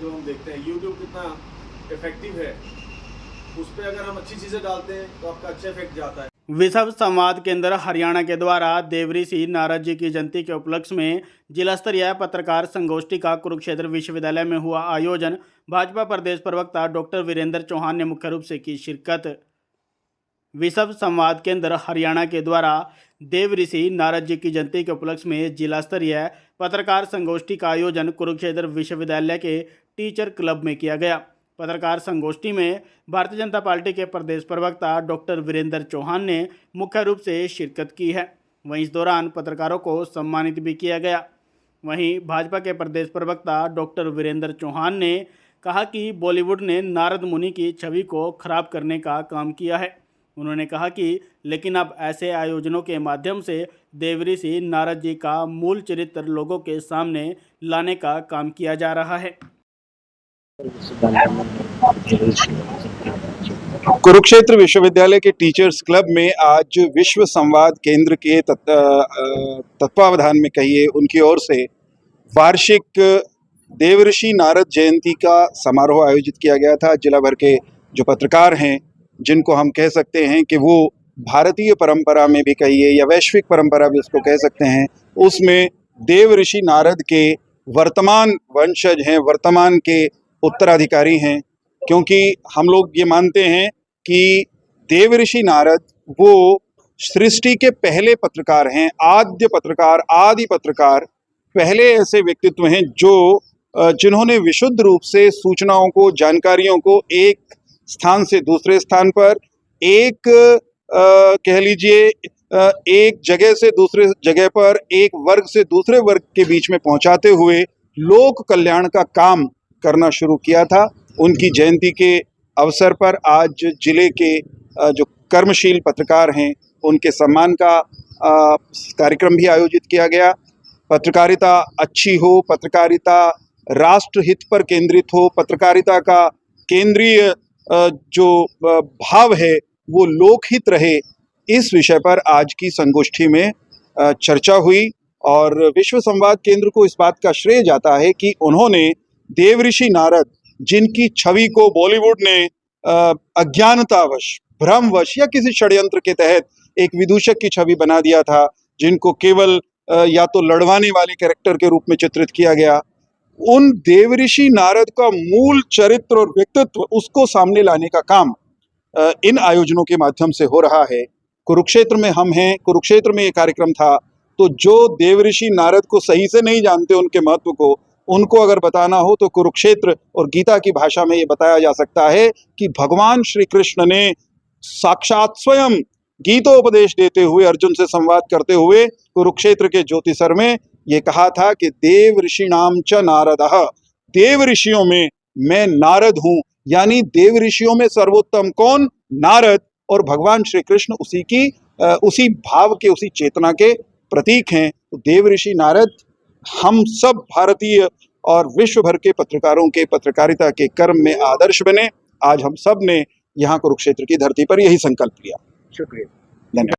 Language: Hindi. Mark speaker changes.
Speaker 1: जो हम देखते हैं यूट्यूब कितना इफेक्टिव है, उस पर अगर हम अच्छी चीज़ें डालते हैं तो आपका अच्छा इफेक्ट जाता है।
Speaker 2: विश्व संवाद केंद्र हरियाणा के द्वारा देवऋषि नारद जी की जयंती के उपलक्ष्य में जिला स्तरीय पत्रकार संगोष्ठी का कुरुक्षेत्र विश्वविद्यालय में हुआ आयोजन। भाजपा प्रदेश प्रवक्ता डॉक्टर वीरेंद्र चौहान ने मुख्य रूप से की शिरकत। विश्व संवाद केंद्र हरियाणा के द्वारा देवऋषि नारद जी की जयंती के उपलक्ष्य में जिला स्तरीय पत्रकार संगोष्ठी का आयोजन कुरुक्षेत्र विश्वविद्यालय के टीचर क्लब में किया गया। पत्रकार संगोष्ठी में भारतीय जनता पार्टी के प्रदेश प्रवक्ता डॉक्टर वीरेंद्र चौहान ने मुख्य रूप से शिरकत की है। वहीं इस दौरान पत्रकारों को सम्मानित भी किया गया। वहीं भाजपा के प्रदेश प्रवक्ता डॉक्टर वीरेंद्र चौहान ने कहा कि बॉलीवुड ने नारद मुनि की छवि को खराब करने का काम किया है। उन्होंने कहा कि लेकिन अब ऐसे आयोजनों के माध्यम से देवऋषि नारद जी का मूल चरित्र लोगों के सामने लाने का काम किया जा रहा है।
Speaker 3: कुरुक्षेत्र विश्वविद्यालय के टीचर्स क्लब में आज विश्व संवाद केंद्र के तत्वावधान में कहिए उनकी ओर से वार्षिक देवऋषि नारद जयंती का समारोह आयोजित किया गया था। जिला भर के जो पत्रकार हैं, जिनको हम कह सकते हैं कि वो भारतीय परंपरा में भी कहिए या वैश्विक परंपरा भी उसको कह सकते हैं, उसमें देवऋषि नारद के वर्तमान वंशज हैं, वर्तमान के उत्तराधिकारी हैं। क्योंकि हम लोग ये मानते हैं कि देवऋषि नारद वो सृष्टि के पहले पत्रकार हैं, आद्य पत्रकार, आदि पत्रकार, पहले ऐसे व्यक्तित्व हैं जो जिन्होंने विशुद्ध रूप से सूचनाओं को, जानकारियों को एक स्थान से दूसरे स्थान पर, एक कह लीजिए एक जगह से दूसरे जगह पर, एक वर्ग से दूसरे वर्ग के बीच में पहुंचाते हुए लोक कल्याण का काम करना शुरू किया था। उनकी जयंती के अवसर पर आज जिले के जो कर्मशील पत्रकार हैं उनके सम्मान का कार्यक्रम भी आयोजित किया गया। पत्रकारिता अच्छी हो, पत्रकारिता राष्ट्रहित पर केंद्रित हो, पत्रकारिता का केंद्रीय जो भाव है वो लोकहित रहे, इस विषय पर आज की संगोष्ठी में चर्चा हुई। और विश्व संवाद केंद्र को इस बात का श्रेय जाता है कि उन्होंने देवऋषि नारद, जिनकी छवि को बॉलीवुड ने अज्ञानतावश, भ्रमवश या किसी षड्यंत्र के तहत एक विदूषक की छवि बना दिया था, जिनको केवल या तो लड़वाने वाले कैरेक्टर के रूप में चित्रित किया गया, उन देवऋषि नारद का मूल चरित्र और व्यक्तित्व, उसको सामने लाने का काम इन आयोजनों के माध्यम से हो रहा है। कुरुक्षेत्र में हम हैं, कुरुक्षेत्र में ये कार्यक्रम था, तो जो देवऋषि नारद को सही से नहीं जानते, उनके महत्व को, उनको अगर बताना हो तो कुरुक्षेत्र और गीता की भाषा में ये बताया जा सकता है कि भगवान श्री कृष्ण ने साक्षात स्वयं गीतोपदेश देते हुए, अर्जुन से संवाद करते हुए कुरुक्षेत्र के ज्योतिसर में ये कहा था कि देव ऋषिणाम च नारदः, देव ऋषियों में मैं नारद हूं। यानी देव ऋषियों में सर्वोत्तम कौन? नारद। और भगवान श्री कृष्ण उसी भाव के, उसी चेतना के प्रतीक हैं। तो देव ऋषि नारद हम सब भारतीय और विश्व भर के पत्रकारों के पत्रकारिता के कर्म में आदर्श बने। आज हम सब ने यहाँ कुरुक्षेत्र की धरती पर यही संकल्प लिया।
Speaker 4: शुक्रिया,
Speaker 3: धन्यवाद।